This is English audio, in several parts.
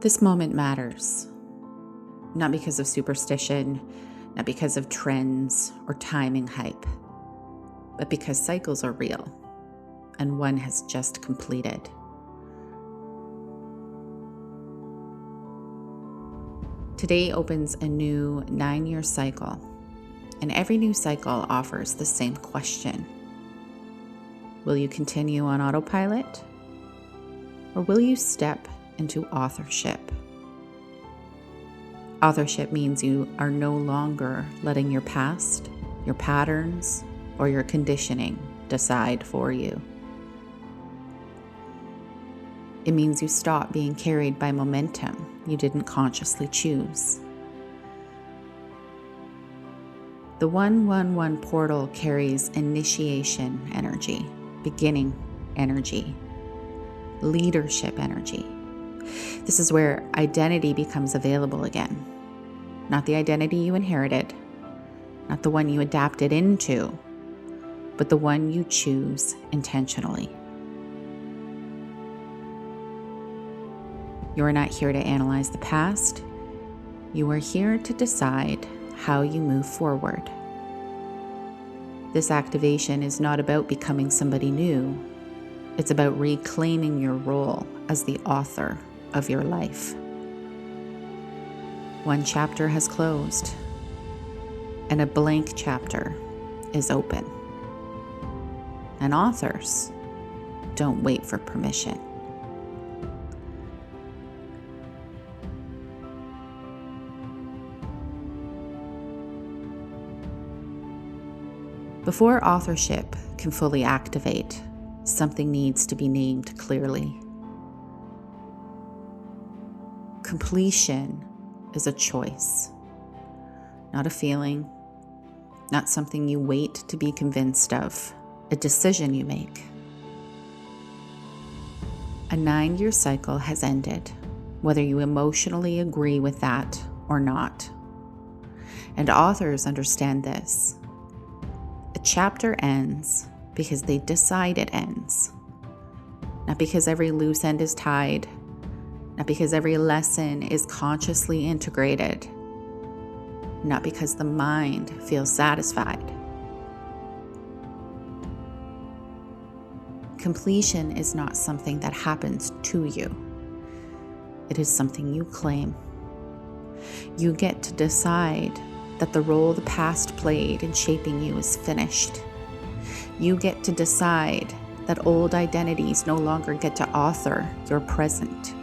This moment matters, not because of superstition, not because of trends or timing hype, but because cycles are real, and one has just completed. Today opens a new 9-year cycle, and every new cycle offers the same question. Will you continue on autopilot, or will you step into authorship? Authorship means you are no longer letting your past, your patterns, or your conditioning decide for you. It means you stop being carried by momentum you didn't consciously choose. The 111 portal carries initiation energy, beginning energy, leadership energy. This is where identity becomes available again. Not the identity you inherited, not the one you adapted into, but the one you choose intentionally. You are not here to analyze the past. You are here to decide how you move forward. This activation is not about becoming somebody new. It's about reclaiming your role as the author of your life. One chapter has closed, and a blank chapter is open. And authors don't wait for permission. Before authorship can fully activate, something needs to be named clearly. Completion is a choice, not a feeling, not something you wait to be convinced of, a decision you make. A 9-year cycle has ended, whether you emotionally agree with that or not. And authors understand this. A chapter ends because they decide it ends, not because every loose end is tied, not because every lesson is consciously integrated, not because the mind feels satisfied. Completion is not something that happens to you. It is something you claim. You get to decide that the role the past played in shaping you is finished. You get to decide that old identities no longer get to author your present.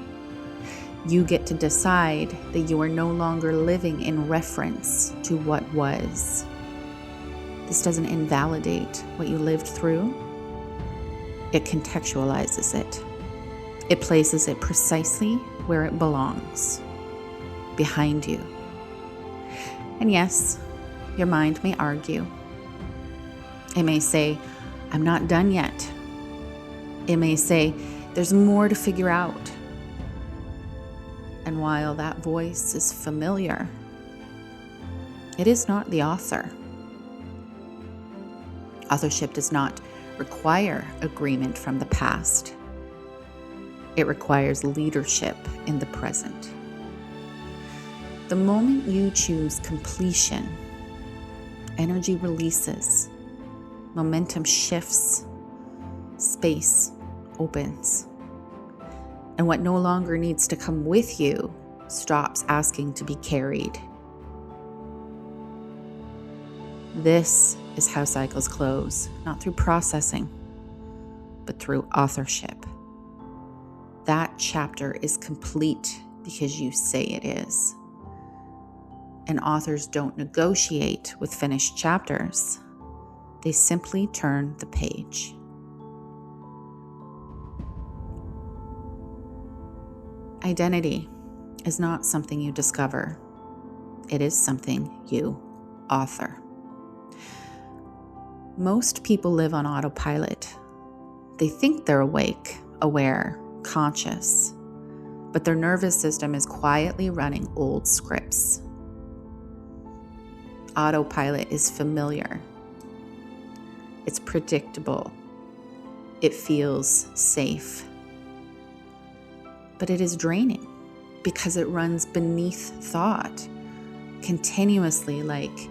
You get to decide that you are no longer living in reference to what was. This doesn't invalidate what you lived through. It contextualizes it. It places it precisely where it belongs, behind you. And yes, your mind may argue. It may say, I'm not done yet. It may say, there's more to figure out. And while that voice is familiar, it is not the author. Authorship does not require agreement from the past. It requires leadership in the present. The moment you choose completion, energy releases, momentum shifts, space opens. And what no longer needs to come with you stops asking to be carried. This is how cycles close, not through processing, but through authorship. That chapter is complete because you say it is. And authors don't negotiate with finished chapters. They simply turn the page. Identity is not something you discover. It is something you author. Most people live on autopilot. They think they're awake, aware, conscious, but their nervous system is quietly running old scripts. Autopilot is familiar. It's predictable. It feels safe. But it is draining. because it runs beneath thought, continuously, like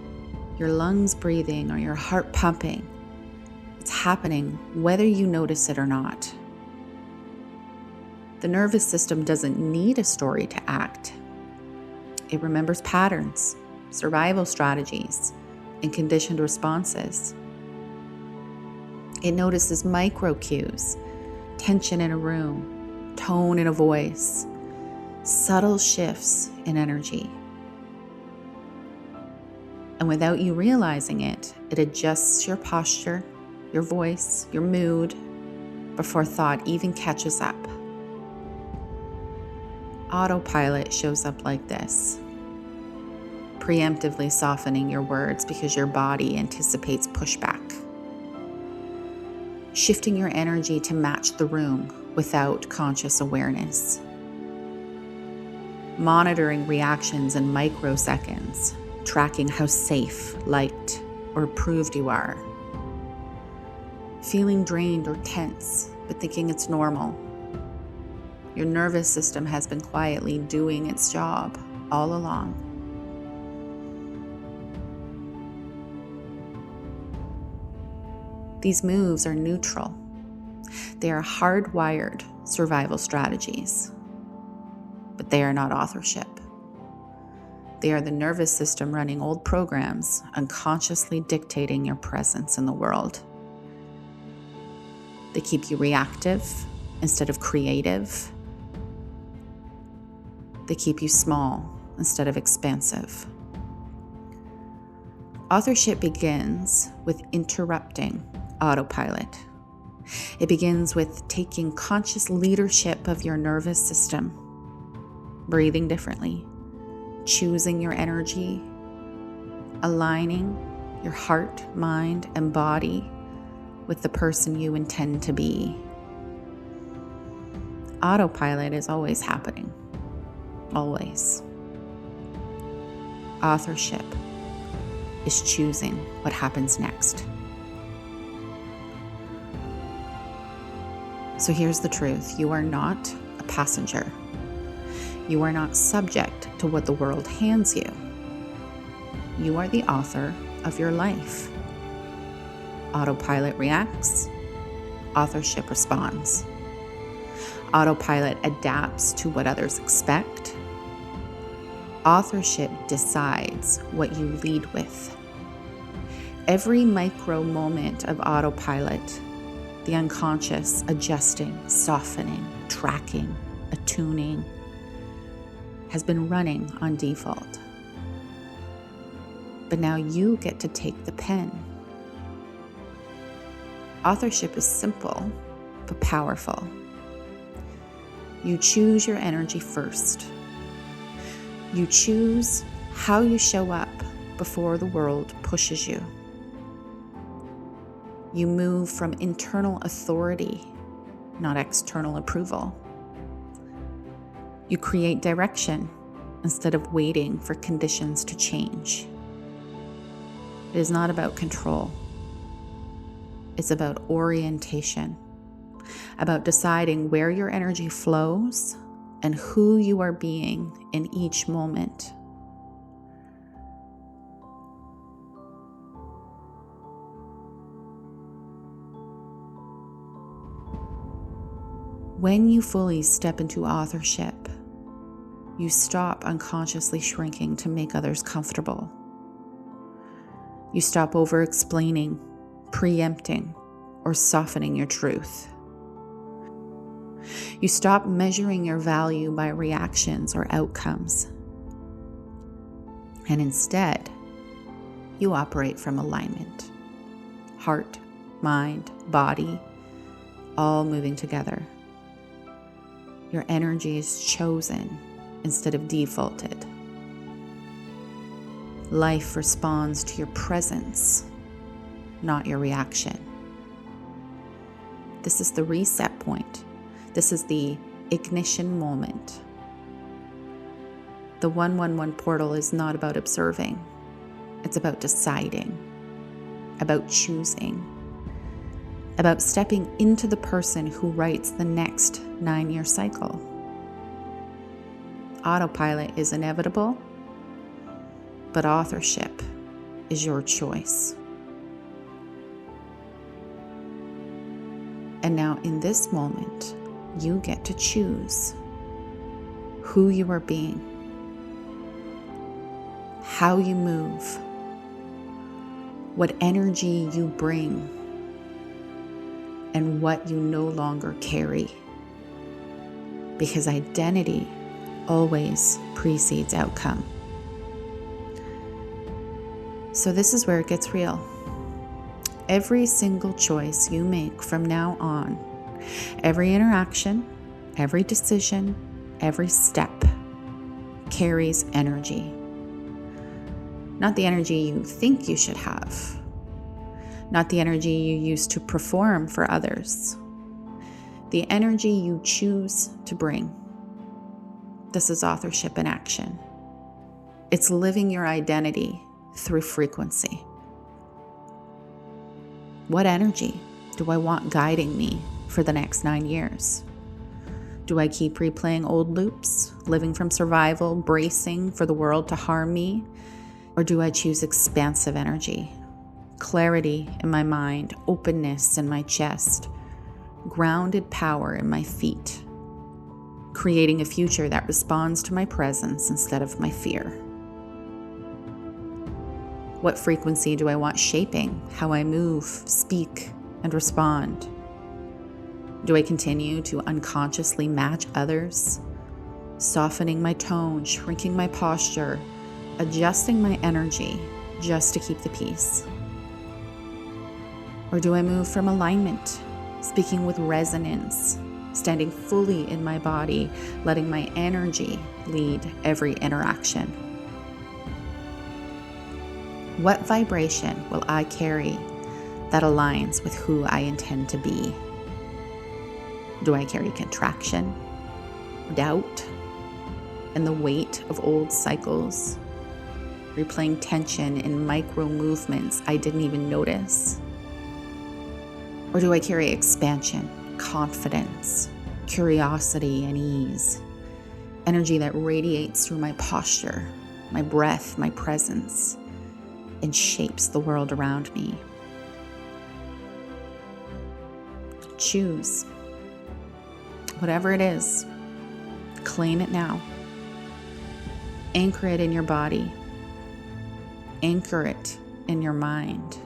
your lungs breathing or your heart pumping. It's happening whether you notice it or not. The nervous system doesn't need a story to act. It remembers patterns, survival strategies, and conditioned responses. It notices micro cues, tension in a room, tone in a voice, subtle shifts in energy. And without you realizing it, it adjusts your posture, your voice, your mood, before thought even catches up. Autopilot shows up like this, preemptively softening your words because your body anticipates pushback, shifting your energy to match the room without conscious awareness, monitoring reactions in microseconds, tracking how safe, liked, or approved you are, feeling drained or tense, but thinking it's normal. Your nervous system has been quietly doing its job all along. These moves are neutral. They are hardwired survival strategies, but they are not authorship. They are the nervous system running old programs, unconsciously dictating your presence in the world. They keep you reactive instead of creative. They keep you small instead of expansive. Authorship begins with interrupting autopilot. It begins with taking conscious leadership of your nervous system, breathing differently, choosing your energy, aligning your heart, mind, and body with the person you intend to be. Autopilot is always happening. Always. Authorship is choosing what happens next. So here's the truth. You are not a passenger. You are not subject to what the world hands you. You are the author of your life. Autopilot reacts. Authorship responds. Autopilot adapts to what others expect. Authorship decides what you lead with. Every micro moment of autopilot, the unconscious adjusting, softening, tracking, attuning, has been running on default. But now you get to take the pen. Authorship is simple, but powerful. You choose your energy first. You choose how you show up before the world pushes you. You move from internal authority, not external approval. You create direction instead of waiting for conditions to change. It is not about control. It's about orientation, about deciding where your energy flows and who you are being in each moment. When you fully step into authorship, you stop unconsciously shrinking to make others comfortable. You stop over-explaining, preempting, or softening your truth. You stop measuring your value by reactions or outcomes. And instead, you operate from alignment. Heart, mind, body, all moving together. Your energy is chosen instead of defaulted. Life responds to your presence, not your reaction. This is the reset point. This is the ignition moment. The 111 portal is not about observing. It's about deciding, about choosing, about stepping into the person who writes the next 9-year cycle. Autopilot is inevitable, but authorship is your choice. And now in this moment, you get to choose who you are being, how you move, what energy you bring, and what you no longer carry. Because identity always precedes outcome. So this is where it gets real. Every single choice you make from now on, every interaction, every decision, every step carries energy. Not the energy you think you should have, not the energy you use to perform for others, the energy you choose to bring. This is authorship in action. It's living your identity through frequency. What energy do I want guiding me for the next 9 years? Do I keep replaying old loops, living from survival, bracing for the world to harm me? Or do I choose expansive energy, clarity in my mind, openness in my chest, grounded power in my feet, creating a future that responds to my presence instead of my fear? What frequency do I want shaping how I move, speak, and respond? Do I continue to unconsciously match others, softening my tone, shrinking my posture, adjusting my energy just to keep the peace? Or do I move from alignment, speaking with resonance, standing fully in my body, letting my energy lead every interaction? What vibration will I carry that aligns with who I intend to be? Do I carry contraction, doubt, and the weight of old cycles, replaying tension in micro movements I didn't even notice? Or do I carry expansion, confidence, curiosity, and ease, energy that radiates through my posture, my breath, my presence, and shapes the world around me? Choose. Whatever it is, claim it now. Anchor it in your body. Anchor it in your mind.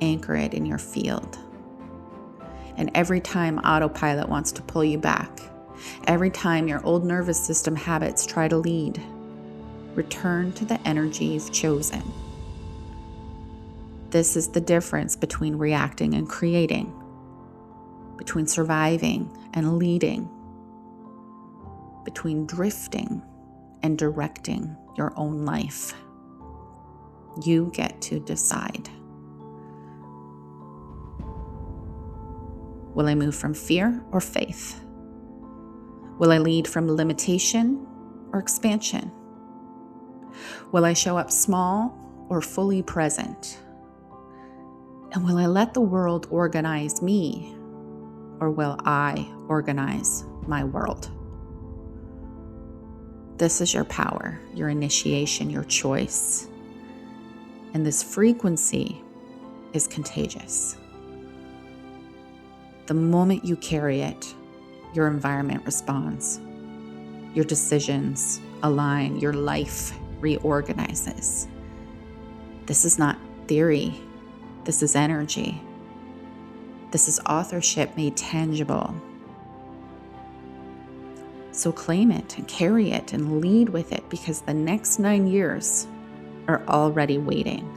Anchor it in your field. And every time autopilot wants to pull you back, every time your old nervous system habits try to lead, return to the energy you've chosen. This is the difference between reacting and creating, between surviving and leading, between drifting and directing your own life. You get to decide. Will I move from fear or faith? Will I lead from limitation or expansion? Will I show up small or fully present? And will I let the world organize me, or will I organize my world? This is your power, your initiation, your choice. And this frequency is contagious. The moment you carry it, your environment responds. Your decisions align, your life reorganizes. This is not theory. This is energy. This is authorship made tangible. So claim it and carry it and lead with it, because the next 9 years are already waiting,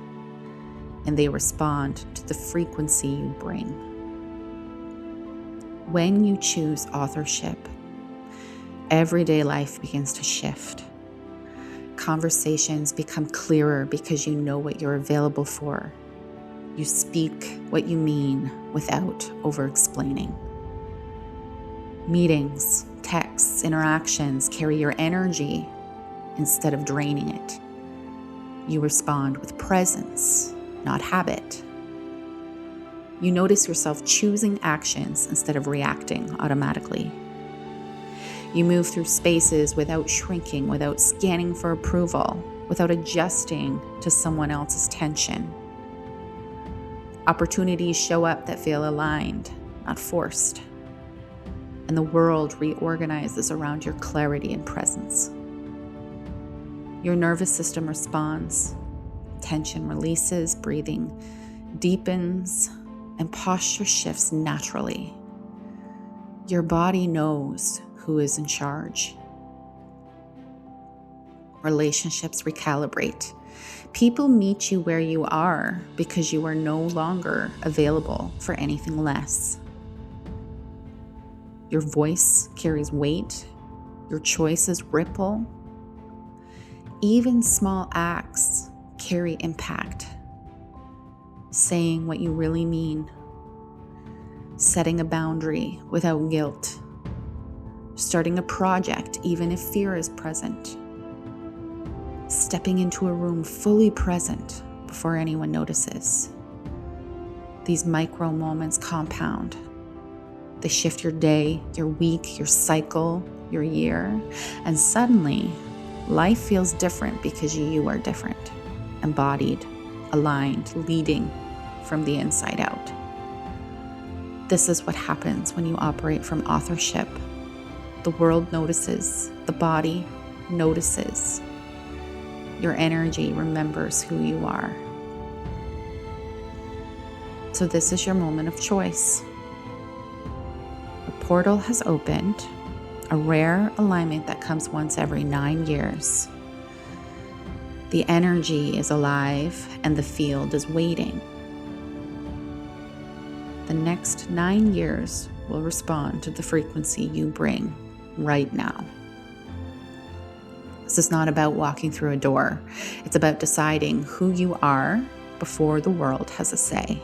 and they respond to the frequency you bring. When you choose authorship, everyday life begins to shift. Conversations become clearer because you know what you're available for. You speak what you mean without over-explaining. Meetings, texts, interactions carry your energy instead of draining it. You respond with presence, not habit. You notice yourself choosing actions instead of reacting automatically. You move through spaces without shrinking, without scanning for approval, without adjusting to someone else's tension. Opportunities show up that feel aligned, not forced. And the world reorganizes around your clarity and presence. Your nervous system responds, tension releases, breathing deepens, and posture shifts naturally. Your body knows who is in charge. Relationships recalibrate. People meet you where you are because you are no longer available for anything less. Your voice carries weight. Your choices ripple. Even small acts carry impact. Saying what you really mean. Setting a boundary without guilt. Starting a project even if fear is present. Stepping into a room fully present before anyone notices. These micro moments compound. They shift your day, your week, your cycle, your year, and suddenly life feels different because you are different, embodied, aligned, leading from the inside out. This is what happens when you operate from authorship. The world notices, the body notices. Your energy remembers who you are. So this is your moment of choice. A portal has opened, a rare alignment that comes once every 9 years. The energy is alive and the field is waiting. The next 9 years will respond to the frequency you bring right now. This is not about walking through a door. It's about deciding who you are before the world has a say.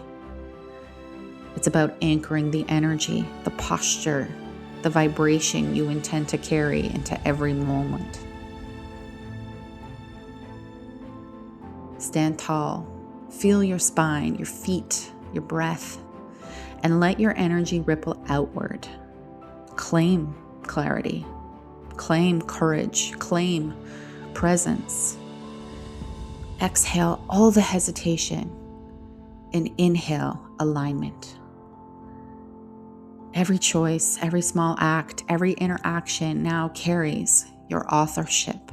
It's about anchoring the energy, the posture, the vibration you intend to carry into every moment. Stand tall, feel your spine, your feet, your breath, and let your energy ripple outward. Claim clarity. Claim courage, claim presence. Exhale all the hesitation and inhale alignment. Every choice, every small act, every interaction now carries your authorship.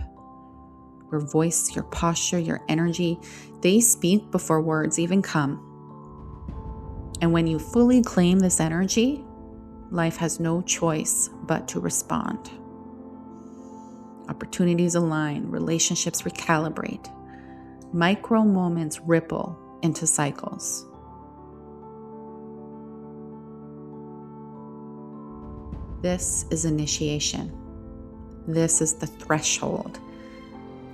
Your voice, your posture, your energy, they speak before words even come. And when you fully claim this energy, life has no choice but to respond. Opportunities align, relationships recalibrate, micro moments ripple into cycles. This is initiation. This is the threshold.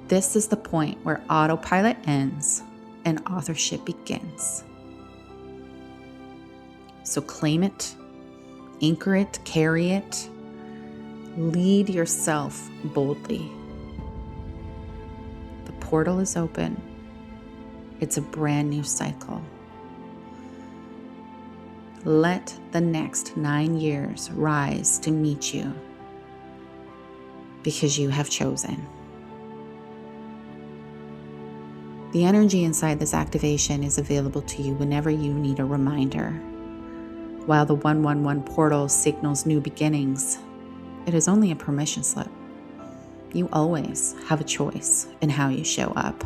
This is the point where autopilot ends and authorship begins. So claim it, anchor it, carry it. Lead yourself boldly. The portal is open. It's a brand new cycle. Let the next 9 years rise to meet you because you have chosen. The energy inside this activation is available to you whenever you need a reminder. While the 111 portal signals new beginnings, it is only a permission slip. You always have a choice in how you show up.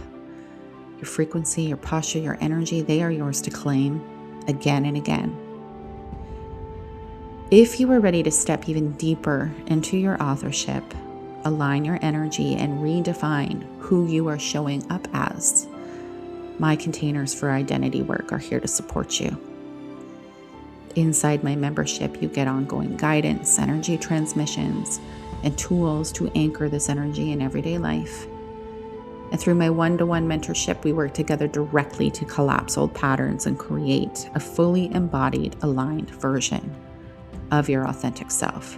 Your frequency, your posture, your energy, they are yours to claim again and again. If you are ready to step even deeper into your authorship, align your energy and redefine who you are showing up as, my containers for identity work are here to support you. Inside my membership, you get ongoing guidance, energy transmissions, and tools to anchor this energy in everyday life. And through my one-to-one mentorship, we work together directly to collapse old patterns and create a fully embodied, aligned version of your authentic self.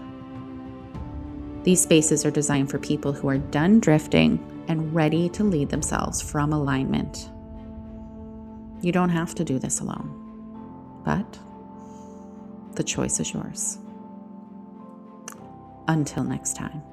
These spaces are designed for people who are done drifting and ready to lead themselves from alignment. You don't have to do this alone, but the choice is yours. Until next time.